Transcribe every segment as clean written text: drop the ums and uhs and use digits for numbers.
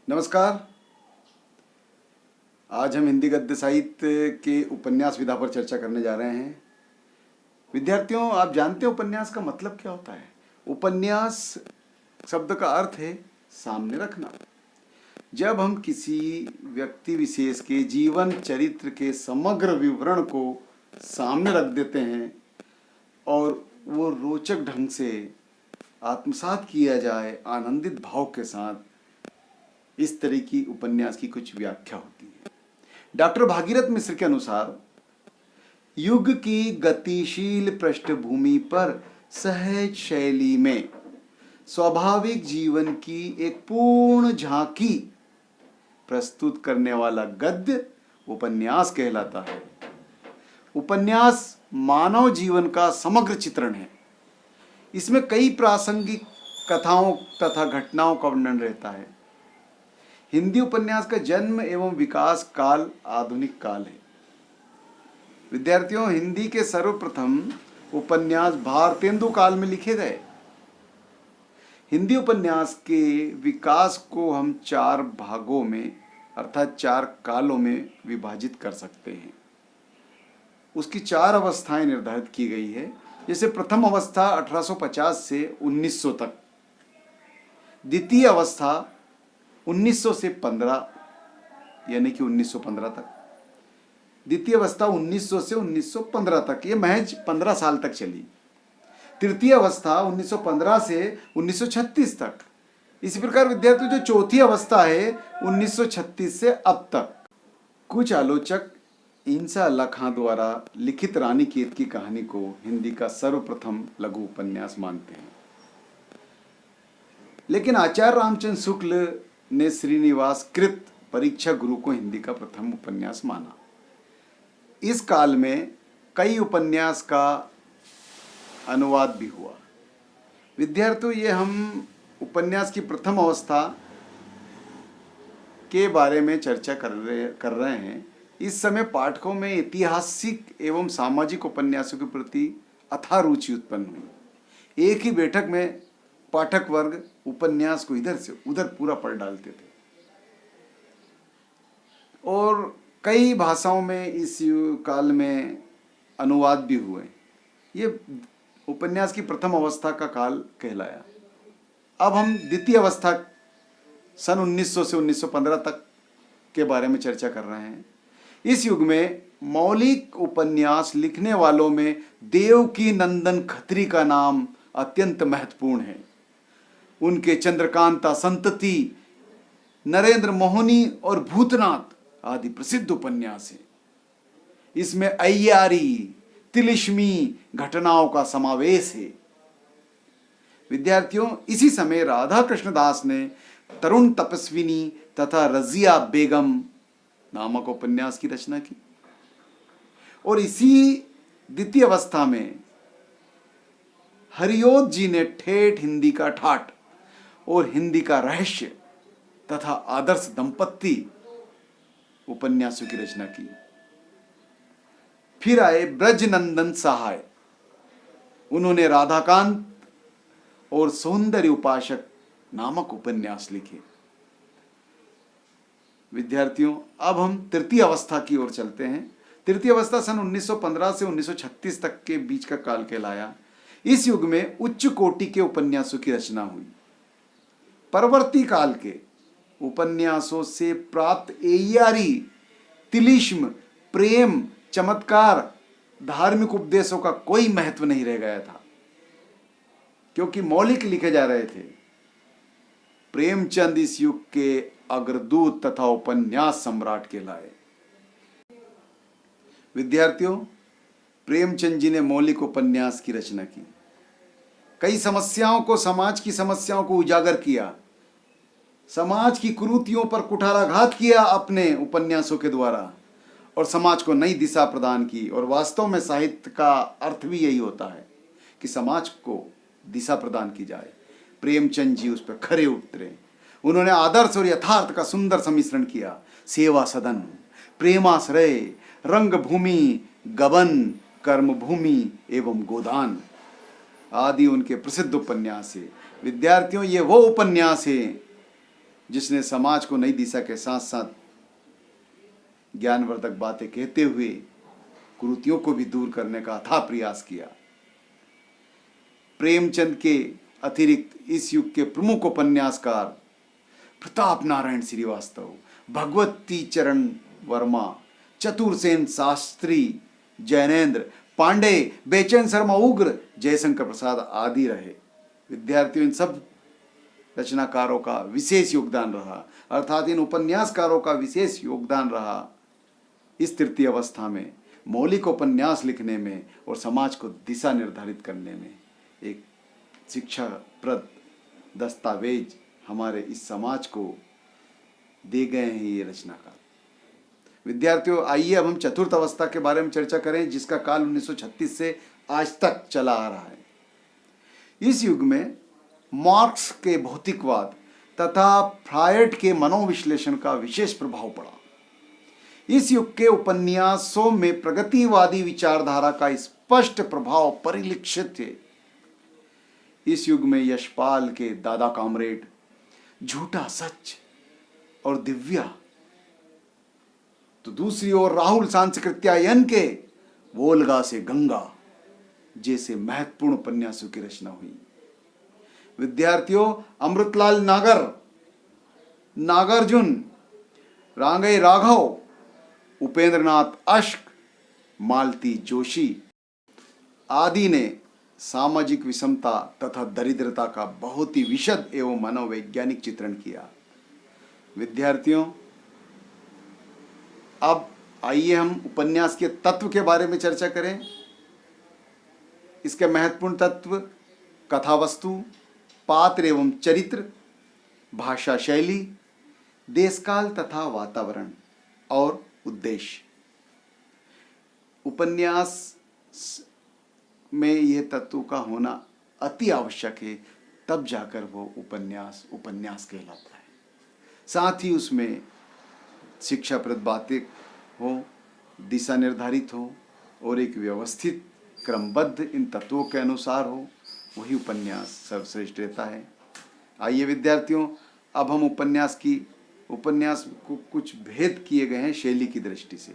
नमस्कार। आज हम हिंदी गद्य साहित्य के उपन्यास विधा पर चर्चा करने जा रहे हैं। विद्यार्थियों, आप जानते हैं उपन्यास का मतलब क्या होता है? उपन्यास शब्द का अर्थ है सामने रखना। जब हम किसी व्यक्ति विशेष के जीवन चरित्र के समग्र विवरण को सामने रख देते हैं और वो रोचक ढंग से आत्मसात किया जाए आनंदित भाव के साथ, इस तरह की उपन्यास की कुछ व्याख्या होती है। डॉक्टर भागीरथ मिश्र के अनुसार युग की गतिशील पृष्ठभूमि पर सहज शैली में स्वाभाविक जीवन की एक पूर्ण झांकी प्रस्तुत करने वाला गद्य उपन्यास कहलाता है। उपन्यास मानव जीवन का समग्र चित्रण है। इसमें कई प्रासंगिक कथाओं तथा घटनाओं का वर्णन रहता है। हिंदी उपन्यास का जन्म एवं विकास काल आधुनिक काल है। विद्यार्थियों, हिंदी के सर्वप्रथम उपन्यास भारतेंदु काल में लिखे गए। हिंदी उपन्यास के विकास को हम 4 भागों में अर्थात 4 कालों में विभाजित कर सकते हैं। उसकी 4 अवस्थाएं निर्धारित की गई है। जैसे प्रथम अवस्था 1850 से 1900 तक, द्वितीय अवस्था 1900 से 15 यानी कि 1915 तक, द्वितीय अवस्था 1900 से 1915 तक, ये महज 15 साल तक चली। तृतीय अवस्था 1915 से 1936 तक। इसी प्रकार विद्यार्थियों, जो चौथी अवस्था है 1936 से अब तक। कुछ आलोचक इंसा अल्लाह खां द्वारा लिखित रानी केत की कहानी को हिंदी का सर्वप्रथम लघु उपन्यास मानते हैं, लेकिन आचार्य रामचंद्र शुक्ल ने श्रीनिवास कृत परीक्षा गुरु को हिंदी का प्रथम उपन्यास माना। इस काल में कई उपन्यास का अनुवाद भी हुआ। विद्यार्थियों, ये हम उपन्यास की प्रथम अवस्था के बारे में चर्चा कर रहे हैं। इस समय पाठकों में ऐतिहासिक एवं सामाजिक उपन्यासों के प्रति अथाह रुचि उत्पन्न हुई। एक ही बैठक में पाठक वर्ग उपन्यास को इधर से उधर पूरा पढ़ डालते थे और कई भाषाओं में इस काल में अनुवाद भी हुए। ये उपन्यास की प्रथम अवस्था का काल कहलाया। अब हम द्वितीय अवस्था सन 1900 से 1915 तक के बारे में चर्चा कर रहे हैं। इस युग में मौलिक उपन्यास लिखने वालों में देवकी नंदन खत्री का नाम अत्यंत महत्वपूर्ण है। उनके चंद्रकांता संतति, नरेंद्र मोहनी और भूतनाथ आदि प्रसिद्ध उपन्यास हैं। इसमें अय्यारी, तिलिस्मी घटनाओं का समावेश है। विद्यार्थियों, इसी समय राधा कृष्ण दास ने तरुण तपस्विनी तथा रजिया बेगम नामक उपन्यास की रचना की और इसी द्वितीय अवस्था में हरिओत जी ने ठेठ हिंदी का ठाठ और हिंदी का रहस्य तथा आदर्श दंपत्ति उपन्यासों की रचना की। फिर आए ब्रजनंदन सहाय। उन्होंने राधाकांत और सौंदर्य उपासक नामक उपन्यास लिखे। विद्यार्थियों, अब हम तृतीय अवस्था की ओर चलते हैं। तृतीय अवस्था सन 1915 से 1936 तक के बीच का काल कहलाया। इस युग में उच्च कोटि के उपन्यासों की रचना हुई। परवर्ती काल के उपन्यासों से प्राप्त एयारी, तिलिस्म, प्रेम, चमत्कार, धार्मिक उपदेशों का कोई महत्व नहीं रह गया था, क्योंकि मौलिक लिखे जा रहे थे। प्रेमचंद इस युग के अग्रदूत तथा उपन्यास सम्राट कहलाए। विद्यार्थियों, प्रेमचंद जी ने मौलिक उपन्यास की रचना की। कई समस्याओं को, समाज की समस्याओं को उजागर किया। समाज की कुरीतियों पर कुठाराघात किया अपने उपन्यासों के द्वारा और समाज को नई दिशा प्रदान की। और वास्तव में साहित्य का अर्थ भी यही होता है कि समाज को दिशा प्रदान की जाए। प्रेमचंद जी उस पर खरे उतरे। उन्होंने आदर्श और यथार्थ का सुंदर सम्मिश्रण किया। सेवा सदन, प्रेमाश्रय, रंगभूमि, गबन, कर्मभूमि एवं गोदान आदि उनके प्रसिद्ध उपन्यास है। विद्यार्थियों, ये वो उपन्यास है जिसने समाज को नई दिशा के साथ साथ ज्ञानवर्धक बातें कहते हुए कुरीतियों को भी दूर करने का अथाह प्रयास किया। प्रेमचंद के अतिरिक्त इस युग के प्रमुख उपन्यासकार प्रताप नारायण श्रीवास्तव, भगवती चरण वर्मा, चतुरसेन शास्त्री, जैनेन्द्र पांडे, बेचैन शर्मा उग्र, जयशंकर प्रसाद आदि रहे। विद्यार्थियों, इन सब रचनाकारों का विशेष योगदान रहा, अर्थात इन उपन्यासकारों का विशेष योगदान रहा इस तृतीय अवस्था में मौलिक उपन्यास लिखने में और समाज को दिशा निर्धारित करने में। एक शिक्षाप्रद दस्तावेज हमारे इस समाज को दे गए हैं ये रचनाकार। विद्यार्थियों, आइए अब हम चतुर्थ अवस्था के बारे में चर्चा करें, जिसका काल 1936 से आज तक चला आ रहा है। इस युग में मार्क्स के भौतिकवाद तथा फ्रायड के मनोविश्लेषण का विशेष प्रभाव पड़ा। इस युग के उपन्यासों में प्रगतिवादी विचारधारा का स्पष्ट प्रभाव परिलक्षित है। इस युग में यशपाल के दादा कामरेड, झूठा सच और दिव्या, तो दूसरी ओर राहुल सांस्कृत्यायन के वोल्गा से गंगा जैसे महत्वपूर्ण उपन्यासों की रचना हुई। विद्यार्थियों, अमृतलाल नागर, नागार्जुन, रांगई राघव, उपेंद्रनाथ अश्क, मालती जोशी आदि ने सामाजिक विषमता तथा दरिद्रता का बहुत ही विशद एवं मनोवैज्ञानिक चित्रण किया। विद्यार्थियों, अब आइए हम उपन्यास के तत्व के बारे में चर्चा करें। इसके महत्वपूर्ण तत्व कथावस्तु, पात्र एवं चरित्र, भाषा शैली, देशकाल तथा वातावरण और उद्देश्य। उपन्यास में यह तत्व का होना अति आवश्यक है, तब जाकर वो उपन्यास कहलाता है। साथ ही उसमें शिक्षाप्रद बातें हो, दिशा निर्धारित हो और एक व्यवस्थित क्रमबद्ध इन तत्वों के अनुसार हो, वही उपन्यास सर्वश्रेष्ठ रहता है। आइए विद्यार्थियों, अब हम उपन्यास को कुछ भेद किए गए हैं शैली की दृष्टि से।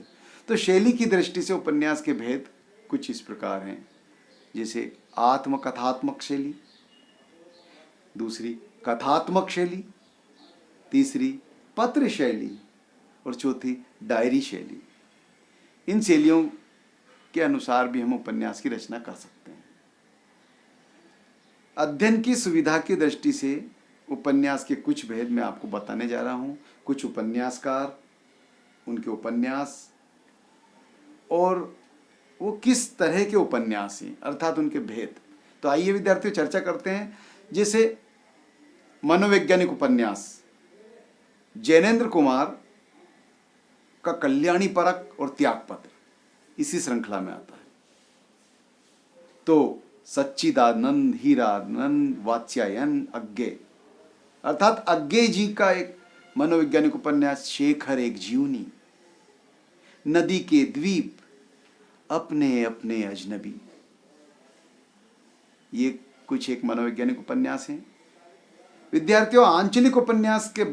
तो शैली की दृष्टि से उपन्यास के भेद कुछ इस प्रकार हैं, जैसे आत्मकथात्मक शैली, दूसरी कथात्मक शैली, तीसरी पत्र शैली और चौथी डायरी शैली। इन शैलियों के अनुसार भी हम उपन्यास की रचना कर सकते हैं। अध्ययन की सुविधा की दृष्टि से उपन्यास के कुछ भेद मैं आपको बताने जा रहा हूँ। कुछ उपन्यासकार, उनके उपन्यास और वो किस तरह के उपन्यास हैं, अर्थात उनके भेद। तो आइए विद्यार्थियों चर्चा करते हैं। जैसे मनोवैज्ञानिक उपन्यास, जैनेन्द्र कुमार का कल्याणी परक और त्यागपत्र इसी श्रृंखला में आता है। तो सच्चिदानंद, हीरानंद, वात्स्यायन, अज्ञे, अर्थात अज्ञे जी का एक मनोवैज्ञानिक उपन्यास शेखर एक जीवनी, नदी के द्वीप, अपने अपने अजनबी, ये कुछ एक मनोवैज्ञानिक उपन्यास हैं। विद्यार्थियों, आंचलिक उपन्यास के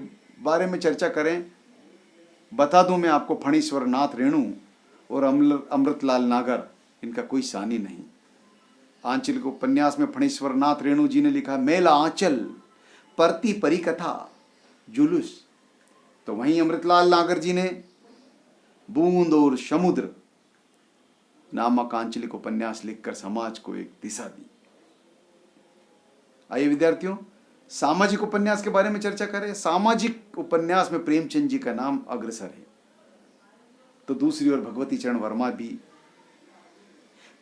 बारे में चर्चा करें, बता दूं मैं आपको, फणीश्वर नाथ रेणु और अमृतलाल नागर, इनका कोई सानी नहीं। आंचलिक उपन्यास में फणीश्वर नाथ रेणु जी ने लिखा मेला आंचल, परती परिकथा, जुलूस। तो वहीं अमृतलाल नागर जी ने बूंद और समुद्र नामक आंचलिक उपन्यास लिखकर समाज को एक दिशा दी। आइए विद्यार्थियों, सामाजिक उपन्यास के बारे में चर्चा करें। सामाजिक उपन्यास में प्रेमचंद जी का नाम अग्रसर है, तो दूसरी ओर भगवती चरण वर्मा भी।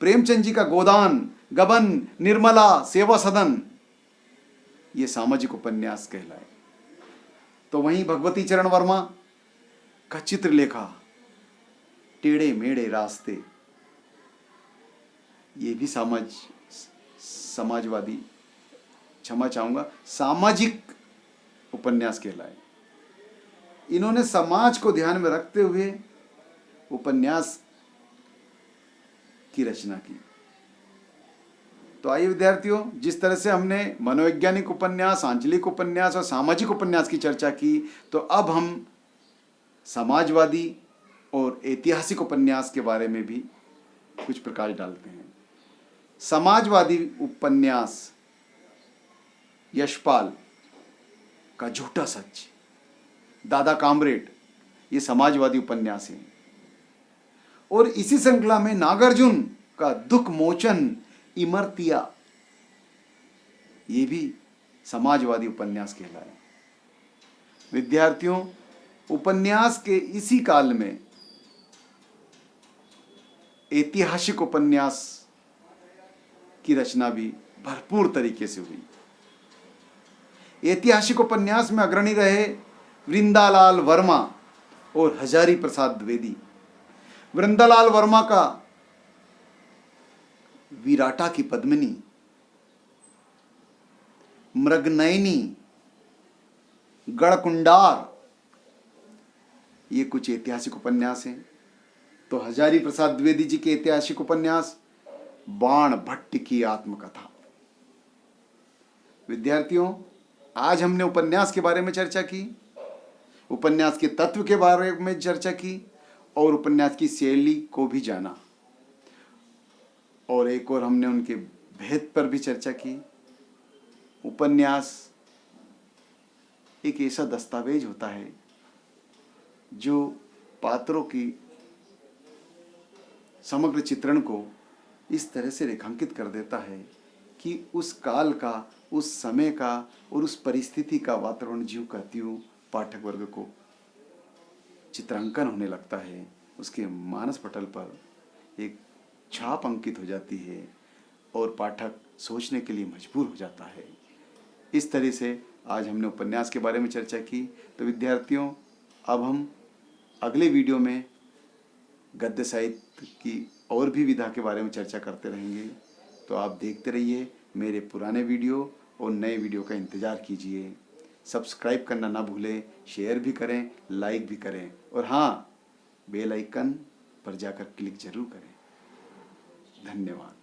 प्रेमचंद जी का गोदान, गबन, निर्मला, सेवा सदन, ये सामाजिक उपन्यास कहलाए। तो वहीं भगवती चरण वर्मा का चित्रलेखा, टेढ़े मेढ़े रास्ते, ये भी समाजवादी, क्षमा चाहूंगा, सामाजिक उपन्यास कहलाए। इन्होंने समाज को ध्यान में रखते हुए उपन्यास की रचना की। तो आइए विद्यार्थियों, जिस तरह से हमने मनोवैज्ञानिक उपन्यास, आंचलिक उपन्यास और सामाजिक उपन्यास की चर्चा की, तो अब हम समाजवादी और ऐतिहासिक उपन्यास के बारे में भी कुछ प्रकाश डालते हैं। समाजवादी उपन्यास यशपाल का झूठा सच, दादा कामरेड, ये समाजवादी उपन्यास है। और इसी श्रृंखला में नागार्जुन का दुख मोचन इमरतिया, ये भी समाजवादी उपन्यास कहलाए। विद्यार्थियों, उपन्यास के इसी काल में ऐतिहासिक उपन्यास की रचना भी भरपूर तरीके से हुई। ऐतिहासिक उपन्यास में अग्रणी रहे वृंदालाल वर्मा और हजारी प्रसाद द्विवेदी। वृंदालाल वर्मा का विराटा की पद्मिनी, मृगनयनी, गढ़कुंडार, ये कुछ ऐतिहासिक उपन्यास हैं। तो हजारी प्रसाद द्विवेदी जी के ऐतिहासिक उपन्यास बाण भट्ट की आत्मकथा। विद्यार्थियों, आज हमने उपन्यास के बारे में चर्चा की, उपन्यास के तत्व के बारे में चर्चा की और उपन्यास की शैली को भी जाना, और एक और हमने उनके भेद पर भी चर्चा की। उपन्यास एक ऐसा दस्तावेज होता है जो पात्रों की समग्र चित्रण को इस तरह से रेखांकित कर देता है कि उस काल का, उस समय का और उस परिस्थिति का वातावरण ज्यों का त्यों पाठक वर्ग को चित्रांकन होने लगता है। उसके मानस पटल पर एक छाप अंकित हो जाती है और पाठक सोचने के लिए मजबूर हो जाता है। इस तरह से आज हमने उपन्यास के बारे में चर्चा की। तो विद्यार्थियों, अब हम अगले वीडियो में गद्य साहित्य की और भी विधा के बारे में चर्चा करते रहेंगे। तो आप देखते रहिए मेरे पुराने वीडियो और नए वीडियो का इंतज़ार कीजिए। सब्सक्राइब करना ना भूलें, शेयर भी करें, लाइक भी करें, और हाँ, बेल आइकन पर जाकर क्लिक जरूर करें। धन्यवाद।